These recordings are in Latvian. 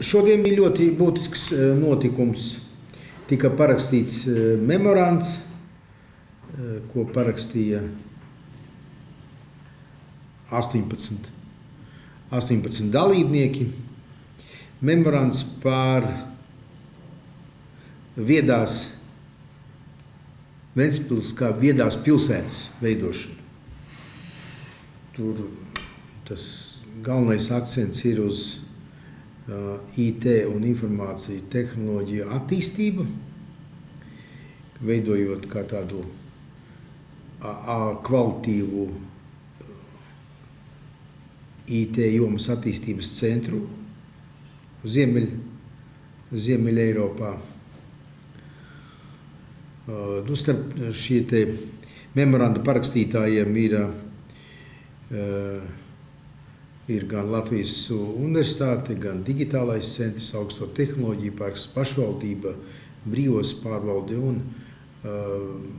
šodien bija ļoti būtisks notikums. Tika parakstīts memorands, ko parakstīja 18 dalībnieki. Memorands par Ventspils kā viedās pilsētas veidošanu. Tur tas galvenais akcents ir uz IT un informāciju tehnoloģiju attīstību, veidojot kā tādu kvalitīvu IT jomas attīstības centru Ziemeļa Eiropā. Starp šie te memoranda parakstītājiem ir gan Latvijas universitāte, gan digitālais centrs, augsto tehnoloģiju parks, pašvaldība, brīvos pārvalde un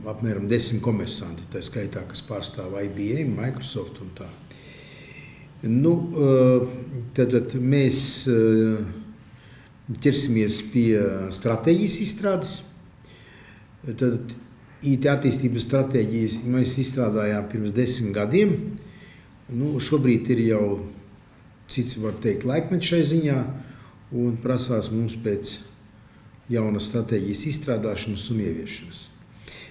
apmēram 10 komersanti, tā skaitā, kas pārstāv IBM, Microsoft un tā. Tad mēs ķersimies pie stratēģijas izstrādes. Tad IT attīstības stratēģijas mēs izstrādājām pirms 10 gadiem. Šobrīd ir jau cits, var teikt, laikmets šai ziņā, un prasās mums pēc jaunas stratēģijas izstrādāšanas un ieviešanas.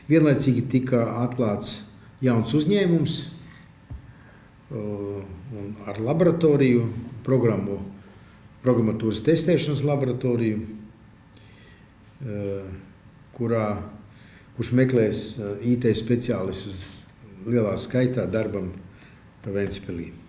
Vienlaicīgi tika atklāts jauns uzņēmums ar laboratoriju, programmatūras testēšanas laboratoriju, kurš meklēs IT speciālistus lielā skaitā darbam Ventspilī.